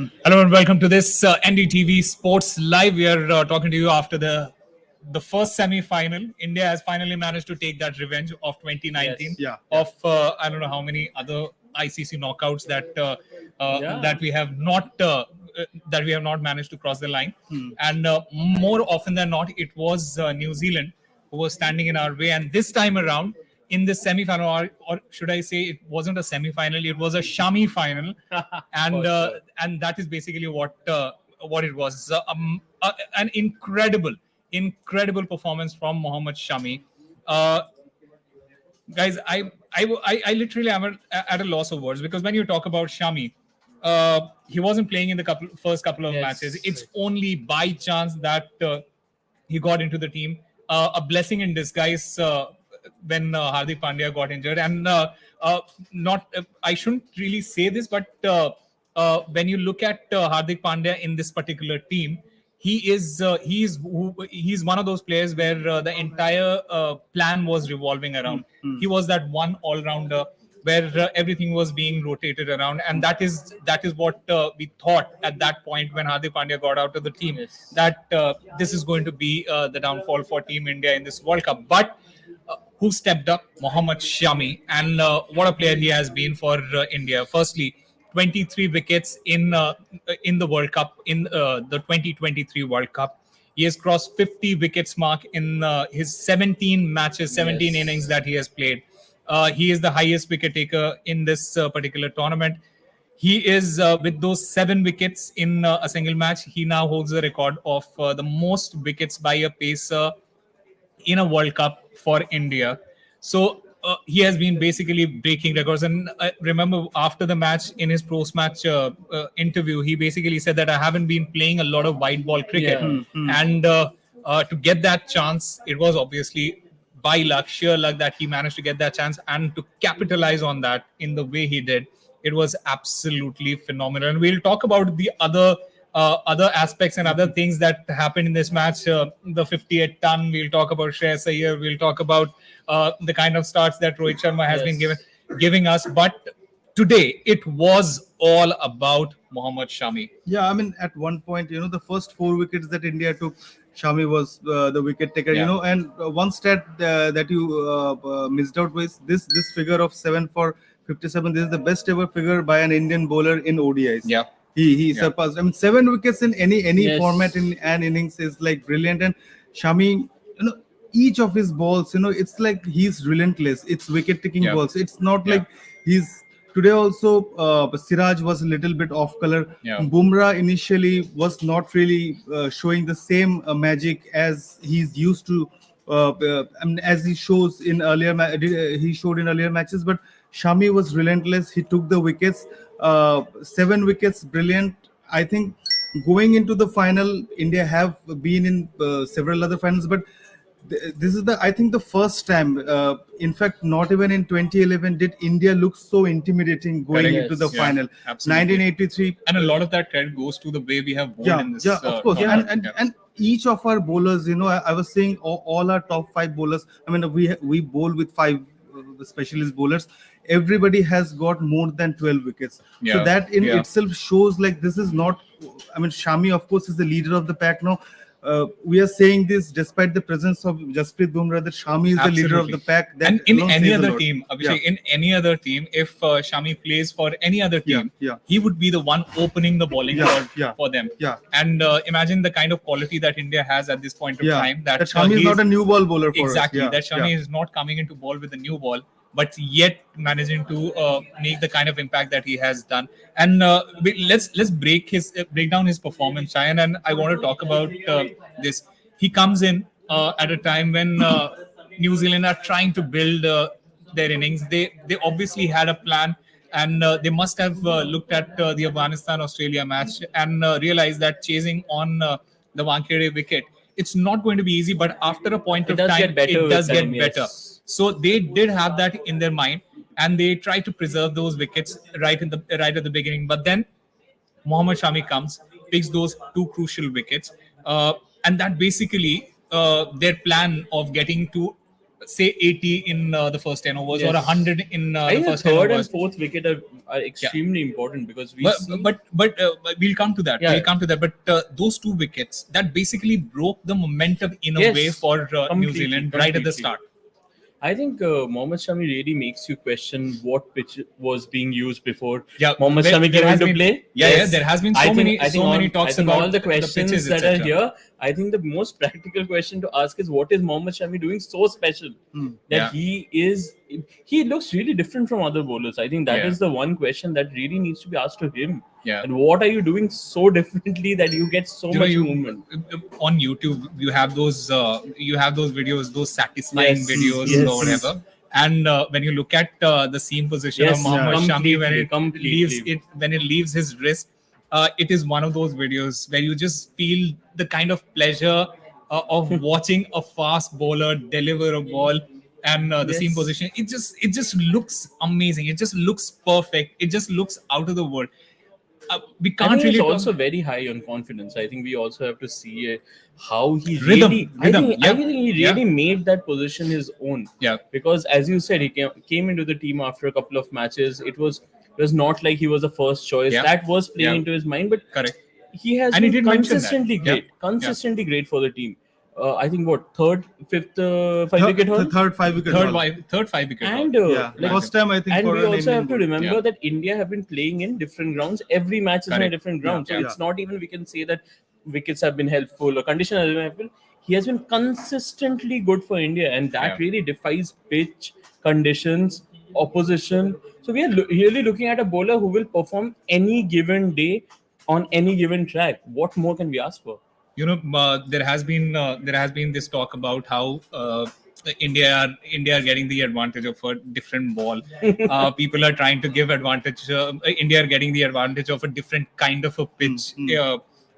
Hello and welcome to this NDTV Sports Live. We are talking to you after the first semi-final. India has finally managed to take that revenge of 2019 Yes. of I don't know how many other ICC knockouts that we have not managed to cross the line. And more often than not, it was New Zealand who was standing in our way. And this time around, in the semi-final, or should I say, it wasn't a semi-final; it was a Shami final, and and that is basically what it was. An incredible performance from Mohammad Shami. Uh, Guys, I literally am at a loss of words because when you talk about Shami, he wasn't playing in the first couple of matches. It's only by chance that he got into the team. A blessing in disguise when Hardik Pandya got injured, and not I shouldn't really say this, but when you look at Hardik Pandya in this particular team, he's one of those players where the entire plan was revolving around. He was that one all-rounder where everything was being rotated around, and that is what we thought at that point when Hardik Pandya got out of the team, that this is going to be the downfall for Team India in this World Cup. But who stepped up? Mohammad Shami, and what a player he has been for India. Firstly, 23 wickets in the World Cup, in the 2023 World Cup. He has crossed 50 wickets mark in his 17 matches, 17 innings that he has played. He is the highest wicket taker in this particular tournament. He is with those 7 wickets in a single match. He now holds the record of the most wickets by a pacer in a World Cup for India. So he has been basically breaking records. And remember, after the match, in his post-match interview, he basically said that I haven't been playing a lot of white ball cricket, and to get that chance, it was obviously by luck, sheer luck, that he managed to get that chance and to capitalize on that in the way he did. It was absolutely phenomenal. And we'll talk about the other aspects and other things that happened in this match. The 58 ton. We'll talk about Shreyas Iyer. We'll talk about the kind of starts that Rohit Sharma has been giving us. But today, it was all about Mohammad Shami. Yeah, I mean, at one point, the first 4 wickets that India took, Shami was the wicket taker. And one stat that you missed out was this figure of 7 for 57. This is the best ever figure by an Indian bowler in ODIs. Yeah. He surpassed. I mean, 7 wickets in any format in an innings is like brilliant. And Shami, each of his balls, it's like he's relentless. It's wicket taking balls. It's not like he's today also. Siraj was a little bit off color. Bumrah initially was not really showing the same magic as he's used to. I mean, as he shows in he showed in earlier matches. But Shami was relentless. He took the wickets. 7 wickets, brilliant. I think going into the final, India have been in several other finals, but this is I think the first time. In fact, not even in 2011 did India look so intimidating going into the final. Absolutely. 1983, and a lot of that credit goes to the way we have bowled in this. Of course. And each of our bowlers, I was saying all our top 5 bowlers. I mean, we bowl with 5 specialist bowlers. Everybody has got more than 12 wickets. So that in itself shows like this is not. I mean, Shami, of course, is the leader of the pack now. We are saying this despite the presence of Jasprit Bumrah, that Shami is the leader of the pack. That and in any other team, Abhishek, in any other team, if Shami plays for any other team, he would be the one opening the bowling for them. And imagine the kind of quality that India has at this point of time. That Shami is not a new ball bowler for exactly. us. That Shami is not coming into ball with a new ball, but yet managing to make the kind of impact that he has done. And let's break down his performance, Cheyenne. And I want to talk about this. He comes in at a time when New Zealand are trying to build their innings. They obviously had a plan, and they must have looked at the Afghanistan-Australia match and realized that chasing on the Wankhede wicket, it's not going to be easy. But after a point of time, it does get better. So they did have that in their mind, and they tried to preserve those wickets right at the beginning. But then Mohammad Shami comes, picks those 2 crucial wickets, and that basically their plan of getting to say 80 in the first 10 overs or Yes. 100 in I the think the first 10 third and overs. fourth wicket are extremely important because we But see. we'll come to that. Yeah. We'll come to that. But those two wickets that basically broke the momentum in a Yes, way for New completely, Zealand right at the completely. start. I think Mohammad Shami really makes you question what pitch was being used before Yeah, Mohammad there- Shami there came has into been- play. yeah, there has been so many talks I think about all the the questions pitches, that are etc. here. I think the most practical question to ask is what is Mohammad Shami doing so special that Yeah. he looks really different from other bowlers. I think that Yeah. is the one question that really needs to be asked to him. Yeah. And what are you doing so differently that you get so much movement? On YouTube you have those videos, those satisfying Yes, videos yes. or whatever. And when you look at the seam position Yes, of Mohammad Shami when it completely. leaves his wrist, it is one of those videos where you just feel the kind of pleasure of watching a fast bowler deliver a ball. And the seam Yes. position, it just looks amazing, it just looks perfect, it just looks out of the world. We I can't think really he's talk- also very high on confidence. I think we also have to see how he Rhythm, really. rhythm, I think he yeah. really made that position his own. Yeah. Because as you said, he came into the team after a couple of matches. It was not like he was the first choice. Yeah. That was playing Yeah. into his mind, but Correct. he has And he been did mention that. consistently Yeah. great. Yeah. Consistently great for the team. I think third, fifth, 5 wicket haul. Third 5 wicket. Third 5 wicket. And Yeah, like, first time I think. and for we an also Indian have to bowler. remember Yeah. that India have been playing in different grounds. Every match is in a Correct. different ground, so Yeah. it's not even we can say that wickets have been helpful or condition has been helpful. He has been consistently good for India, and that Yeah. really defies pitch conditions, opposition. So we are really looking at a bowler who will perform any given day on any given track. What more can we ask for? There has been this talk about how India are getting the advantage of a different ball. People are trying to give advantage. India are getting the advantage of a different kind of a pitch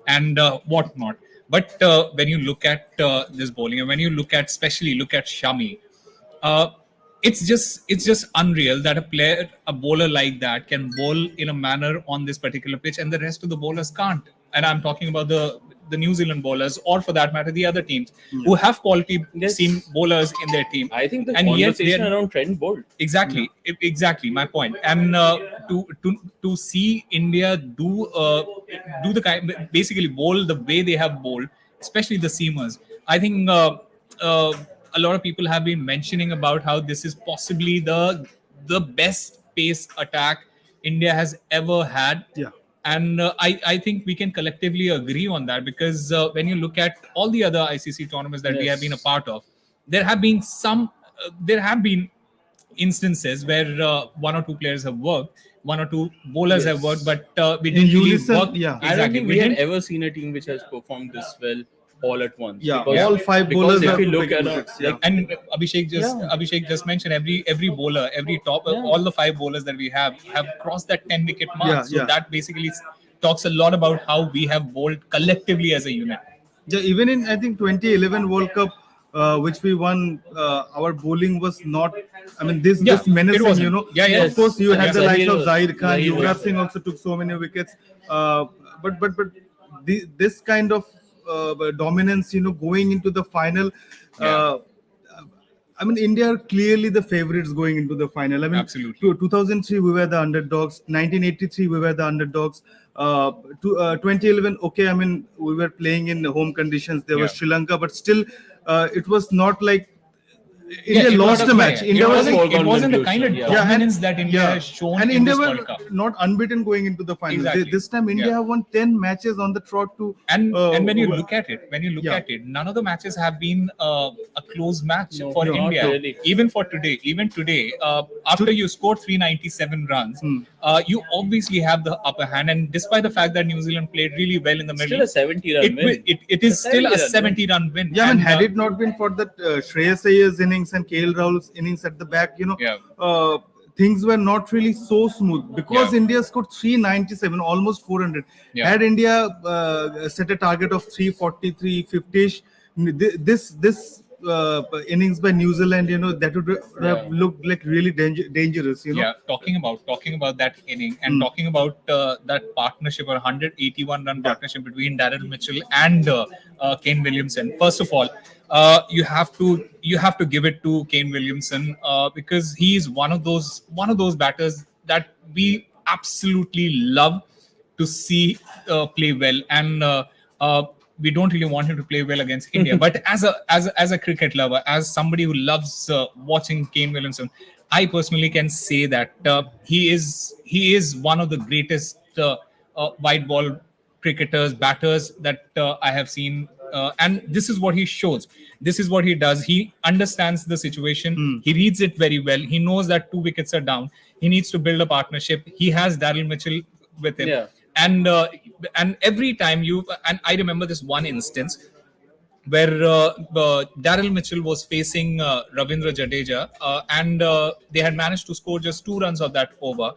and whatnot. But when you look at this bowling, and when you especially look at Shami, uh, it's just unreal that a bowler like that can bowl in a manner on this particular pitch, and the rest of the bowlers can't. And I'm talking about the New Zealand bowlers, or for that matter, the other teams who have quality Yes. seam bowlers in their team. I think the And yet conversation they're- around Trent Bolt. Exactly my point. And to see India do the kind, basically bowl the way they have bowled, especially the seamers. I think a lot of people have been mentioning about how this is possibly the best pace attack India has ever had. Yeah. And I think we can collectively agree on that, because when you look at all the other ICC tournaments that we have been a part of, there have been instances where one or two players have worked, one or two bowlers have worked, but we In didn't really unison, work. yeah. I don't Exactly. think We we had didn't- ever seen a team which has performed this well all at once. Yeah, because, all five because bowlers if have you to look take at wickets, yeah. And Abhishek Yeah. just mentioned every bowler, every top, Yeah. all the five bowlers that we have crossed that 10 wicket mark. Yeah, So yeah. that basically talks a lot about how we have bowled collectively as a unit. Yeah, even in I think 2011 World Cup, which we won, our bowling was not. I mean, this Yeah, menacing, it wasn't. you know. Yeah, yeah. Of course, you had Yeah, the likes of Zahir Zahir Khan, Zahir, Yuvraj yeah. Singh also took so many wickets. But this kind of dominance, you know, going into the final. I mean, India are clearly the favorites going into the final. I mean, Absolutely. 2003 we were the underdogs. 1983 we were the underdogs. 2011, okay. I mean, we were playing in home conditions. There was Yeah. Sri Lanka, but still, it was not like India it lost was the a- match. yeah, India it was wasn't, foregone it wasn't the kind of conclusion, yeah. dominance that India has shown and in India this were World Cup. not unbeaten going into the final. Exactly. This time, India Yeah. have won 10 matches on the trot to. And when you look at it, Yeah. none of the matches have been a close match No, for not India. really. Even today, after you scored 397 runs, you obviously have the upper hand. And despite the fact that New Zealand played really well in the middle, Still a 70-run win. it is still a 70 70-run win. Yeah, I mean, And, had it not been for that Shreyas Iyer's innings and KL Rahul's innings at the back, you know, Yeah. things were not really so smooth because Yeah. India scored 397, almost 400. Yeah. Had India set a target of 340, 350ish, this innings by New Zealand, that would have looked like really dangerous. Yeah, talking about that inning and talking about that partnership or 181 run partnership between Daryl Mitchell and Kane Williamson. First of all, you have to give it to Kane Williamson because he's one of those batters that we absolutely love to see play well, and we don't really want him to play well against India. But as a cricket lover, as somebody who loves watching Kane Williamson, I personally can say that he is one of the greatest white ball cricketers, batters that I have seen. And this is what he shows. This is what he does. He understands the situation. He reads it very well. He knows that 2 wickets are down. He needs to build a partnership. He has Daryl Mitchell with him. Yeah. And every time I remember this one instance where Daryl Mitchell was facing Ravindra Jadeja, and they had managed to score just 2 runs of that over.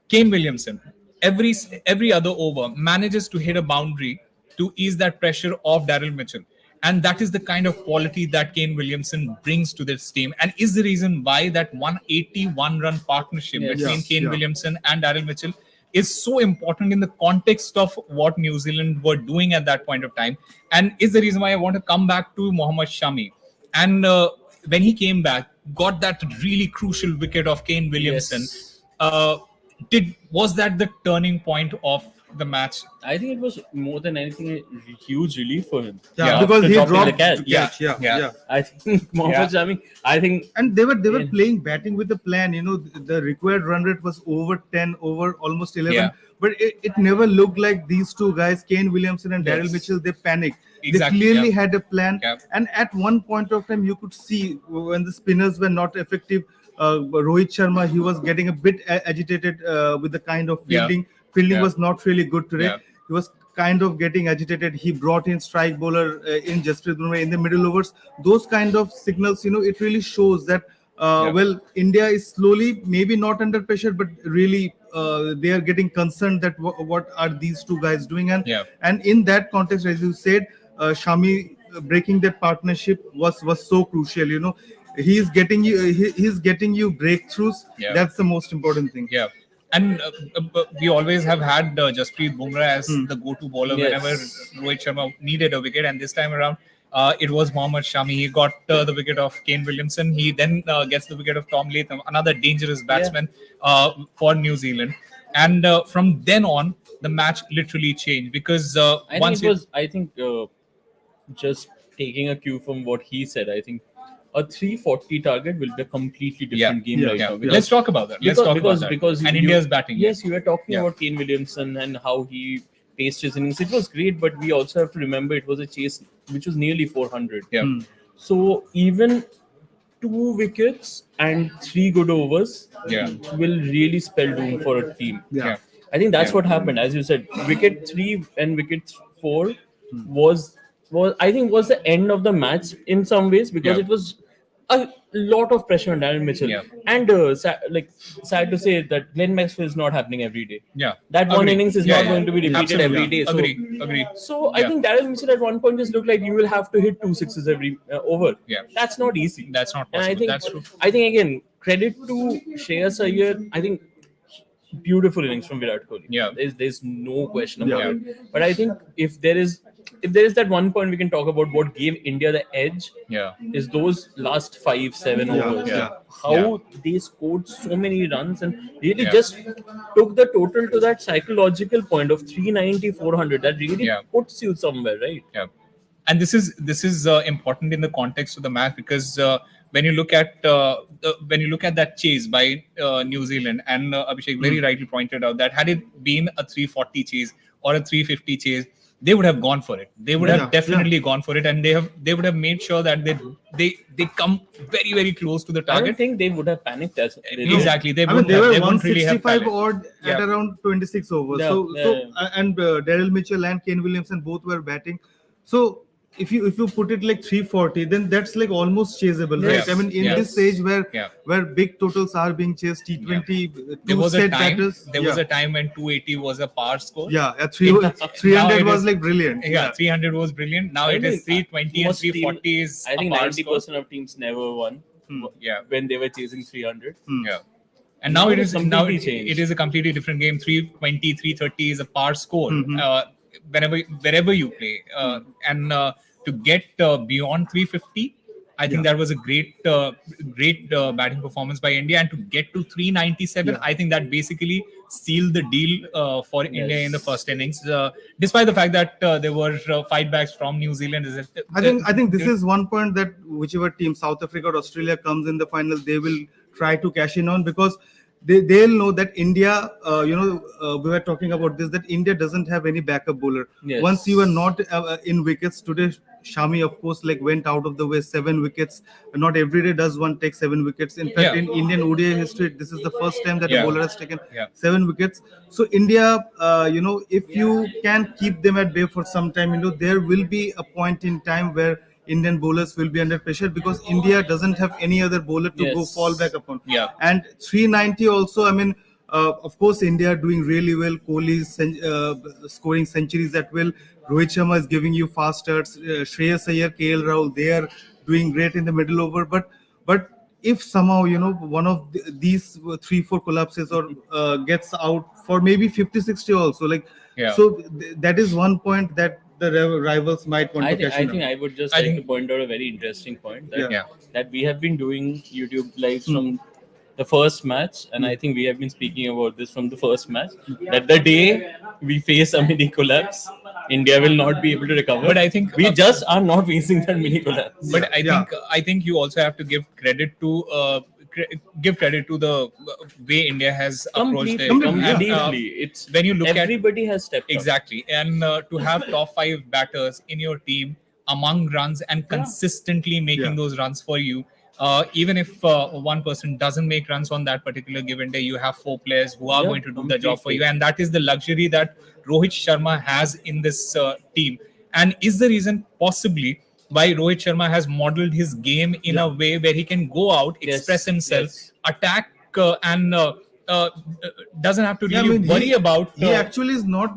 Kane Williamson, every other over, manages to hit a boundary to ease that pressure of Daryl Mitchell. And that is the kind of quality that Kane Williamson brings to this team, and is the reason why that 181 run partnership between Kane Williamson and Daryl Mitchell is so important in the context of what New Zealand were doing at that point of time, and is the reason why I want to come back to Mohammad Shami. And when he came back, got that really crucial wicket of Kane Williamson. Was that the turning point of the match? I think it was more than anything a huge relief for him. Because he dropped the catch. Yeah. I think Mohammad Shami. I think, and they were playing batting with the plan. The required run rate was over 10, over almost 11. But it never looked like these two guys, Kane Williamson and Daryl Mitchell, they panicked. Exactly, they clearly had a plan. And at one point of time, you could see when the spinners were not effective, Rohit Sharma, he was getting a bit agitated with the kind of fielding. Fielding was not really good today. He was kind of getting agitated. He brought in strike bowler in Jasprit Bumrah in the middle overs. Those kind of signals, it really shows that, well, India is slowly, maybe not under pressure, but really they are getting concerned that what are these two guys doing. And in that context, as you said, Shami breaking that partnership was so crucial. He's getting you breakthroughs. That's the most important thing. And we always have had Jasprit Bumrah as the go-to bowler whenever Rohit Sharma needed a wicket. And this time around, it was Mohammad Shami. He got the wicket of Kane Williamson. He then gets the wicket of Tom Latham, another dangerous batsman for New Zealand. And from then on, the match literally changed because I think just taking a cue from what he said, I think a 340 target will be a completely different game right now. Let's talk about that. Because India's batting. Yes, you were talking about Kane Williamson and how he paced his innings. It was great, but we also have to remember it was a chase which was nearly 400. So even 2 wickets and 3 good overs will really spell doom for a team. I think that's what happened. As you said, wicket 3 and wicket 4 was the end of the match in some ways, because it was a lot of pressure on Daryl Mitchell. And sad to say that Glenn Maxwell is not happening every day. That one innings is not going to be repeated every day. So, Agree. So I think Daryl Mitchell at one point just looked like you will have to hit 2 sixes every over. That's not easy. That's not possible. And I think that's true. I think again, credit to Shreyas Iyer. I think beautiful innings from Virat Kohli. There's no question about it. But I think if there is that one point we can talk about what gave India the edge, is those last 5-7 overs. How they scored so many runs and really just took the total to that psychological point of 390-400. That really puts you somewhere, right? And this is important in the context of the match, because when you look at that chase by New Zealand, and Abhishek very rightly pointed out that had it been a 340 chase or a 350 chase, they would have gone for it. They would have definitely gone for it, and they would have made sure that they come very, very close to the target. I don't think they would have panicked as exactly. They were really 165 odd at around 26 overs. And Daryl Mitchell and Kane Williamson both were batting. So if you put it like 340, then that's like almost chaseable, Yes. right? I mean, in Yes. this stage Yeah. where big totals are being chased, T20 There was a set time. batters. There was a time when 280 was a par score. Yeah, Now 300 it was is- like brilliant. Yeah, 300 was brilliant. Now it is 320 and most 340 is I think a par 90% score. of teams never won Yeah. when they were chasing 300. Yeah. And now Now it it's is now completely changed. it is a completely different game. 320, 330 is a par score. Mhm. Wherever you play, and to get beyond 350, I think Yeah. that was a great batting performance by India. And to get to 397, Yeah. I think that basically sealed the deal for India in the Yes. first innings. Despite the fact that there were fightbacks from New Zealand, I think this is one point that whichever team, South Africa or Australia, comes in the final, they will try to cash in on, because they'll know that India, we were talking about this, that India doesn't have any backup bowler. Yes. Once you are not in wickets today, Shami, of course, like went out of the way, 7 wickets. Not every day does one take 7 wickets. In fact, Yeah. in Indian ODI history, this is the first time that Yeah. a bowler has taken Yeah. 7 wickets. So India, if you can keep them at bay for some time, there will be a point in time where Indian bowlers will be under pressure, because India doesn't have any other bowler to go Yes. fall back upon. Yeah. And 390 also, I mean, of course, India doing really well. Kohli is scoring centuries at will. Rohit Sharma is giving you fast starts. Shreyas Iyer, KL Rahul, they are doing great in the middle over. But if somehow one of these 3-4 collapses or gets out for maybe 50-60 also, like, Yeah. so that is one point that the rivals might want I to think cash I in think on. I would just I like think- to point out a very interesting point that Yeah. that we have been doing YouTube lives from the first match, and I think we have been speaking about this from the first match, that the day we face a mini collapse, India will not be able to recover. But I think- we just are not facing that mini collapse. But Yeah. I think you also have to give credit to the way India has approached it. Completely, yeah. And, Completely. It's when you look at everybody has stepped up. exactly, and to have top 5 batters in your team among runs and consistently making Yeah. those runs for you. Even if one person doesn't make runs on that particular given day, you have 4 players who are Yeah, going to do the job for completely. you, and that is the luxury that Rohit Sharma has in this team, and is the reason possibly why Rohit Sharma has modeled his game in a way where he can go out, Yes, express himself, yes. attack, and doesn't have to Yeah, I really mean, worry about. he actually is not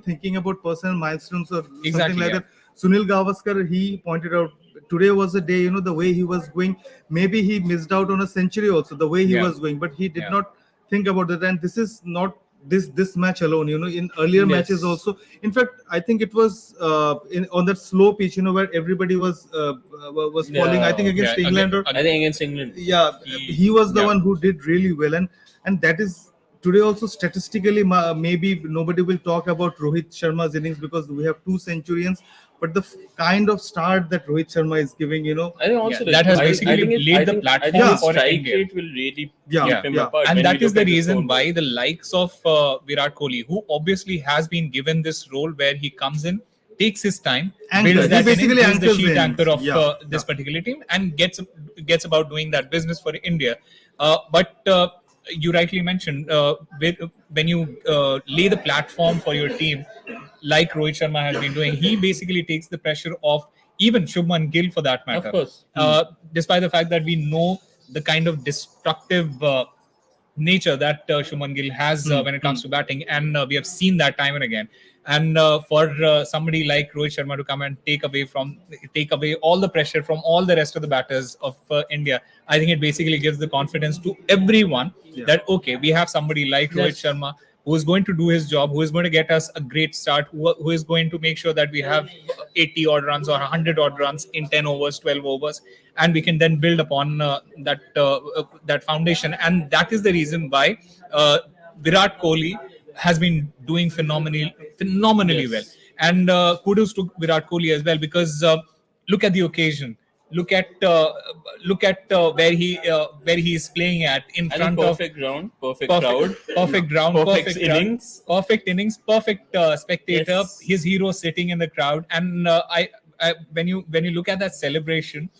thinking about personal milestones or something Exactly, like yeah. that. Sunil Gavaskar, he pointed out today was a day, the way he was going, maybe he missed out on a century also, the way he Yeah. was going, but he did Yeah. not think about that. And this is not this match alone, in earlier Yes. matches also. In fact, I think it was on that slow pitch, where everybody was falling, I think against Yeah, England, or I think against England. yeah, he was the Yeah. one who did really well, and that is today also statistically, maybe nobody will talk about Rohit Sharma's innings because we have 2 centurions, but the kind of start that Rohit Sharma is giving, I think also Yeah, that has I basically think laid I the think- platform I think his for strike India. rate will really Yeah, keep him yeah. apart. And when that we is look the at his reason scoreboard. why the likes of Virat Kohli, who obviously has been given this role where he comes in, takes his time, Anchors. builds He that basically inning, builds the anchors sheet the anchor of innings. Yeah, this yeah. particular team, and gets about doing that business for India. But you rightly mentioned, when you lay the platform for your team, like Rohit Sharma has been doing, he basically takes the pressure off even Shubman Gill for that matter. Of course. Despite the fact that we know the kind of destructive nature that Shubman Gill has when it comes to batting, and we have seen that time and again. And for somebody like Rohit Sharma to come and take away all the pressure from all the rest of the batters of India, I think it basically gives the confidence to everyone that okay, we have somebody like Rohit Yes. Sharma who is going to do his job, who is going to get us a great start, who is going to make sure that we have 80 odd runs or 100 odd runs in 10 overs, 12 overs, and we can then build upon that foundation. And that is the reason why Virat Kohli has been doing phenomenally Yes. well. And kudos to Virat Kohli as well, because look at the occasion. Look at where he is playing at in I think front of perfect ground, perfect crowd, perfect ground, perfect perfect crowd, innings. perfect innings, perfect spectator. Yes. His hero sitting in the crowd, and when you look at that celebration,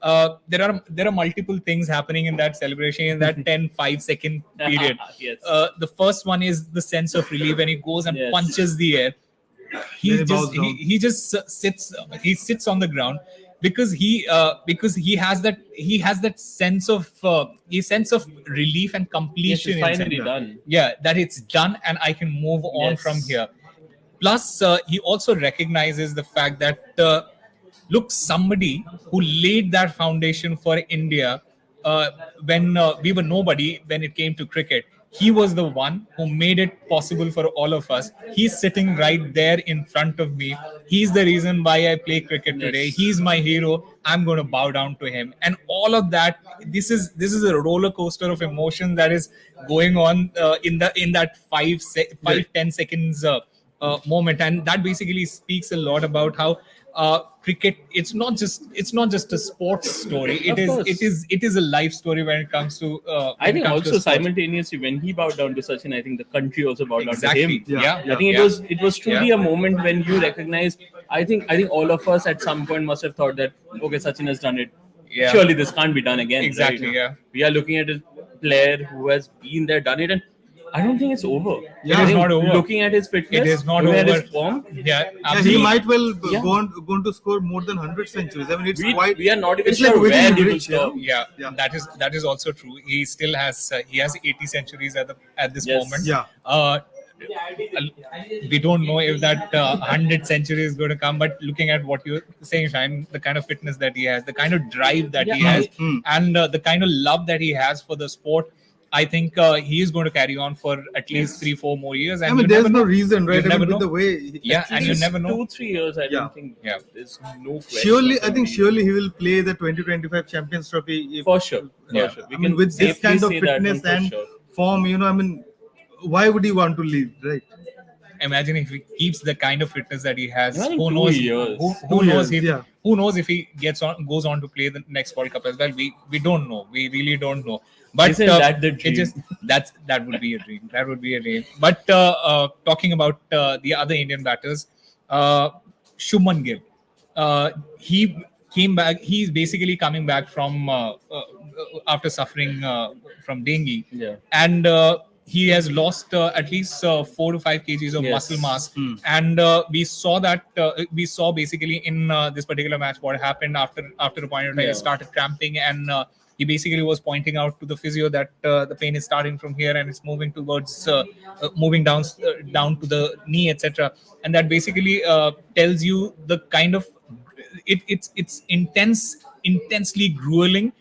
there are multiple things happening in that celebration in that 10-5 second period. Yes. The first one is the sense of relief when he goes and Yes. punches the air. he Then he bows just down. he just sits on the ground because he has that sense of relief and Yes, completion it's inside. finally done. Yeah, that it's done and I can move on from Yes. here. Plus, he also recognizes the fact that look, somebody who laid that foundation for India when we were nobody when it came to cricket. He was the one who made it possible for all of us. He's sitting right there in front of me. He's the reason why I play cricket today. Yes. He's my hero. I'm going to bow down to him. And all of that. This is a roller coaster of emotion that is going on in that 5-10 seconds moment, and that basically speaks a lot about how cricket it's not just a sports story. Of course. It is a life story when it comes to I when it think comes to also sports. simultaneously when he bowed down to Sachin, I think the country also bowed Exactly. down to him. Yeah. I think it was truly Yeah. a moment when you recognize. I think all of us at some point must have thought that okay, Sachin has done it. Yeah. Surely this can't be done again. Exactly, right? yeah. We are looking at a player who has been there, done it, and I don't think it's over. Yeah. I It is think not over. Looking at his fitness, It is not looking at over. his form, Yeah, Yeah, he absolutely. might well Yeah. going to score more than 100 centuries. I mean, it's we, quite. we are not even it's sure like within where he will reach, you know? stop. Yeah, Yeah. that is also true. He still has he has 80 centuries at this Yes. moment. Yeah. We don't know if that 100 century is going to come, but looking at what you're saying, Shine, the kind of fitness that he has, the kind of drive that he Yeah. has, Mm. and the kind of love that he has for the sport, I think he is going to carry on for at least 3-4 more years. And I mean, you there's never no know. reason, right? You I never mean, know. with the way. Yeah, At and you least never know. 2-3 years. I Yeah. don't think. Yeah. There's no question. Surely, I think surely he will play the 2025 Champions Trophy. For sure. For Yeah. sure. I mean, with this safely kind of say that one fitness for and sure. form, I mean, why would he want to leave, right? Imagine if he keeps the kind of fitness that he has. Imagine Who 2 knows? years. Who 2 knows years, if yeah. who knows if he goes on to play the next World Cup as well? We don't know. We really don't know. But Isn't that the dream? that would be a dream. That would be a dream. But talking about the other Indian batters, Shubman Gill, he came back. He's basically coming back from after suffering from dengue, Yeah. and he has lost at least 4 to 5 kgs of Yes. muscle mass. And we saw basically in this particular match what happened after a point of time. Yeah. He started cramping, and he basically was pointing out to the physio that the pain is starting from here and it's moving towards moving down to the knee, etc. And that basically tells you the kind of it's intensely grueling.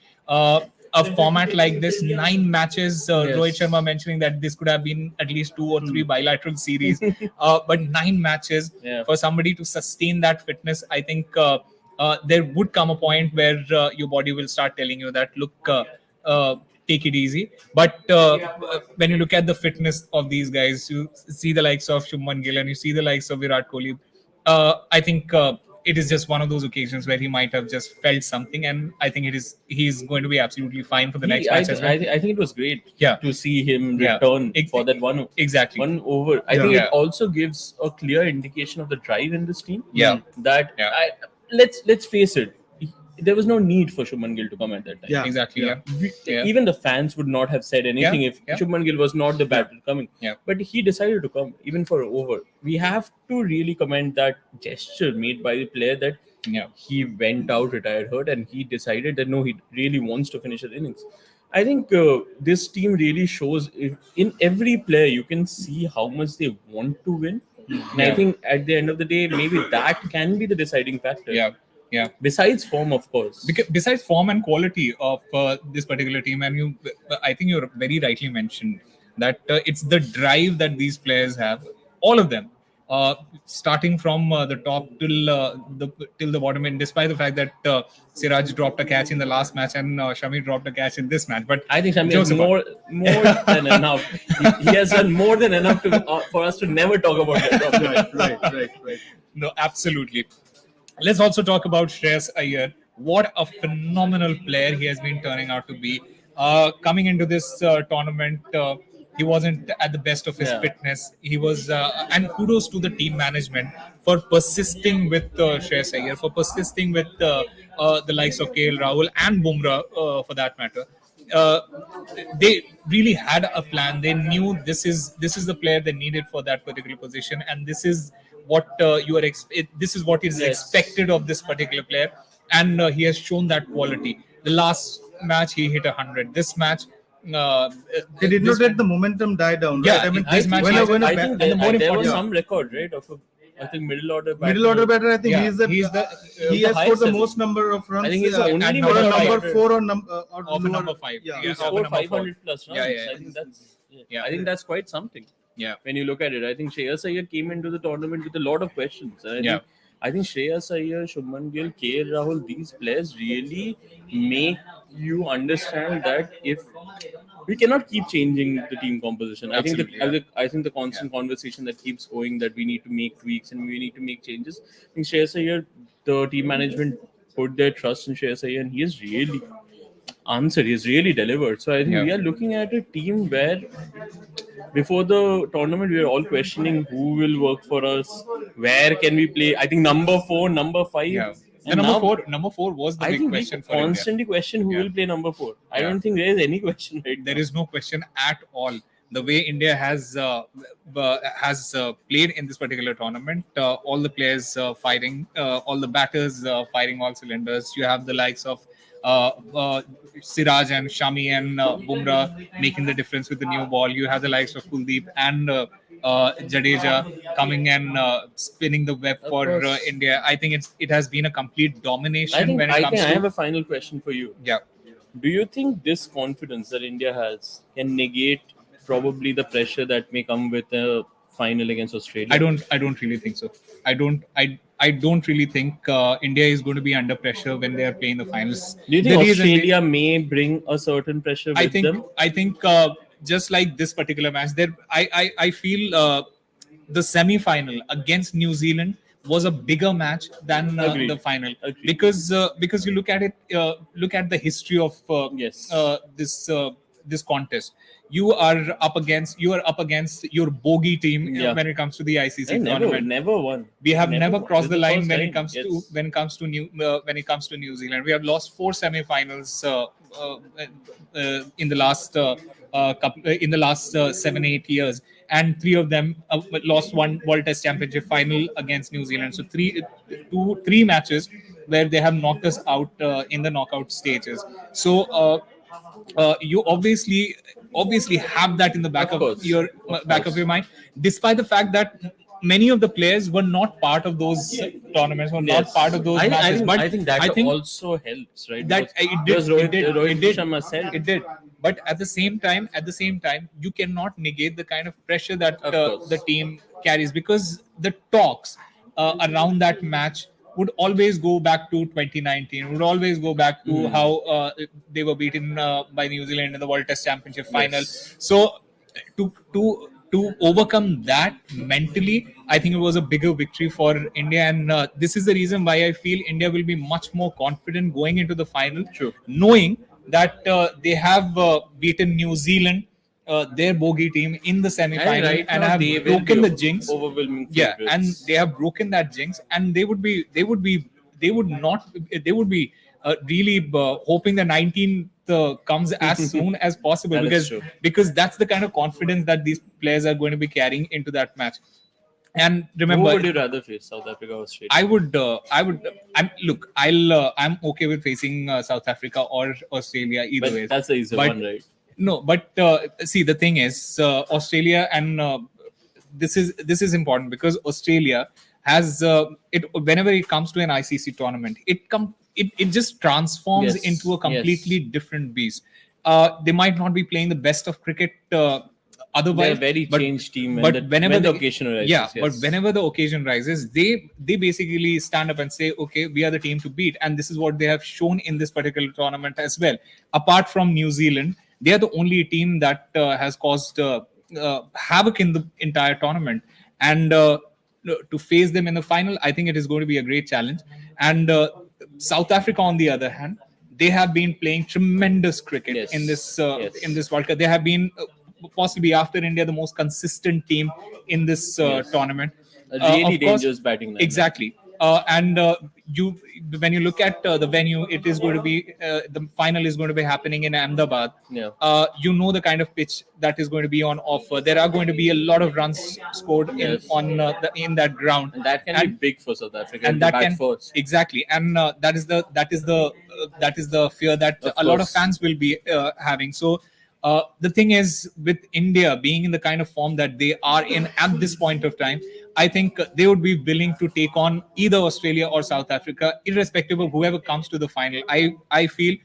A format like this, 9 matches. Yes. Rohit Sharma mentioning that this could have been at least 2 or 3 bilateral series, but 9 matches Yeah. for somebody to sustain that fitness. I think there would come a point where your body will start telling you that, look, take it easy. But when you look at the fitness of these guys, you see the likes of Shubman Gill and you see the likes of Virat Kohli. I think it is just one of those occasions where he might have just felt something, and I think he's going to be absolutely fine for the next match as well. I think it was great Yeah. to see him Yeah. return Ex- for that exactly. one over. I Yeah. think Yeah. it also gives a clear indication of the drive in this team. Yeah. That Yeah. let's face it, there was no need for Shubman Gill to come at that time. Yeah. Exactly. Yeah. Yeah. Even the fans would not have said anything Yeah, if yeah. Shubman Gill was not the batter coming. Yeah. But he decided to come even for over. We have to really commend that gesture made by the player that Yeah. he went out retired hurt and he decided that no, he really wants to finish his innings. I think this team really shows in every player you can see how much they want to win. And I Yeah. think at the end of the day, maybe that can be the deciding factor. Yeah. Yeah. Besides form, of course. Because besides form and quality of this particular team, and I think you very rightly mentioned that it's the drive that these players have, all of them, starting from the top till the bottom. And despite the fact that Siraj dropped a catch in the last match and Shami dropped a catch in this match, but I think Shami jokes has apart. more than enough. He has done more than enough for us to never talk about that. right. No, absolutely. Let's also talk about Shreyas Iyer. What a phenomenal player he has been turning out to be. Coming into this tournament, he wasn't at the best of his Yeah. fitness. He was, and kudos to the team management for persisting with Shreyas Iyer, for persisting with the likes of KL Rahul and Bumrah, for that matter. uh, they really had a plan. They knew this is the player they needed for that particular position, and this is what this is what is expected of this particular player, and he has shown that quality. The last match he hit 100. This match. He did this not let the momentum die down, Yeah, right? I mean, this match when he a, has- when a I ba- think and the more there was important- some record, right, of I think middle order batter. middle order batter, I think Yeah, he is the, he's the- he the has scored highest, the I most think. number of runs. I think he's the only at for a number number five. four or Of a lower. number 5. Yeah, He of a scored number 500 4. plus runs. Yeah. I think that's Yeah. I think that's quite something. Yeah. When you look at it, I think Shreyas Iyer came into the tournament with a lot of questions. And I think Shreyas Iyer, Shubman Gill, KL Rahul, these players really make you understand that if we cannot keep changing the team composition. Absolutely, I think the constant conversation that keeps going, that we need to make tweaks and we need to make changes. I think Shreyas Iyer, the team management put their trust in Shreyas Iyer, and he has really answered. He's really delivered. So I think we are looking at a team where before the tournament we were all questioning who will work for us, where can we play. I think number 4, number 5. Yeah. The And now, number four was the I big think we question for India. constantly question who will play number 4. I Yeah. don't think there is any question right There now. is no question at all. The way India has played in this particular tournament, all the players fighting, all the batters firing all cylinders. You have the likes of Siraj and Shami and Bumrah making the difference with the new ball. You have the likes of Kuldeep and Jadeja coming and spinning the web for course. India. I think it has been a complete domination I think when it comes I to have a final question for you. yeah. Do you think this confidence that India has can negate probably the pressure that may come with a final against Australia? I don't really think so. I don't really think India is going to be under pressure when they are playing the finals. Do you The think reason Australia may bring a certain pressure with them? I think just like this particular match, I feel the semi-final against New Zealand was a bigger match than Agreed. the final Agreed. because you look at it, look at the history of Yes. this contest. You are up against your bogey team Yeah. when it comes to the ICC Never tournament. won. We have never won. crossed This the is line first when time. it comes Yes. to New Zealand. We have lost 4 semi-finals in the last 7-8 years, and 3 of them lost one World Test Championship final against New Zealand. So 3 matches where they have knocked us out in the knockout stages. So you obviously have that in the back Of of course. your mind, despite the fact that many of the players were not part of those tournaments, were not Yes. part of those matches. But I think that also helps, right? that Because Rohit Sharma said it did. But at the same time, you cannot negate the kind of pressure that Of course. the team carries, because the talks around that match would always go back to 2019, would always go back to how they were beaten by New Zealand in the World Test Championship final. Yes. So to overcome that mentally, I think it was a bigger victory for India, and this is the reason why I feel India will be much more confident going into the final, True. knowing that they have beaten New Zealand, their bogey team, in the semi-final, right and now have they will broken be the jinx. overwhelming Yeah, favorites. and they have broken that jinx, and they would be really hoping the 19th comes as soon as possible, That is true. because that's the kind of confidence that these players are going to be carrying into that match. And Who remember, would you rather face, South Africa or Australia? I'm okay with facing South Africa or Australia either But way. that's the easy But- one, right? No, but see, the thing is, Australia, and this is important because Australia has it whenever it comes to an ICC tournament, it just transforms Yes, into a completely different beast. They might not be playing the best of cricket otherwise, They're a very but- changed team, but and whenever when the the- occasion arises, yeah, yes. but whenever the occasion rises, they basically stand up and say, okay, we are the team to beat, and this is what they have shown in this particular tournament as well. Apart from New Zealand, they are the only team that has caused havoc in the entire tournament, and to face them in the final, I think it is going to be a great challenge. And South Africa, on the other hand, they have been playing tremendous cricket Yes. in this Yes. in this World Cup. They have been possibly, after India, the most consistent team in this Yes. tournament. A really Of course, dangerous batting line. Exactly. and you when you look at the venue, it is going to be the final is going to be happening in Ahmedabad. Yeah. You know the kind of pitch that is going to be on offer. There are going to be a lot of runs scored Yes. in that ground, And that can be big for South Africa. and to that bat can first. exactly, and that is the fear that Of a lot of course. fans will be having. So the thing is, with India being in the kind of form that they are in at this point of time, I think they would be willing to take on either Australia or South Africa, irrespective of whoever comes to the final. I feel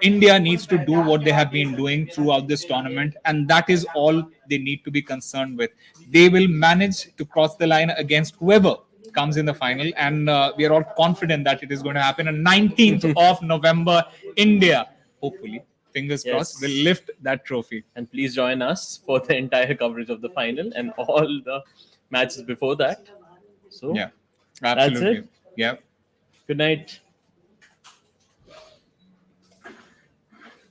India needs to do what they have been doing throughout this tournament, and that is all they need to be concerned with. They will manage to cross the line against whoever comes in the final, and we are all confident that it is going to happen on 19th of November. India, hopefully, fingers crossed, will lift that trophy. And please join us for the entire coverage of the final and all the matches before that. So Yeah, that's absolutely. it. Yeah. Good night.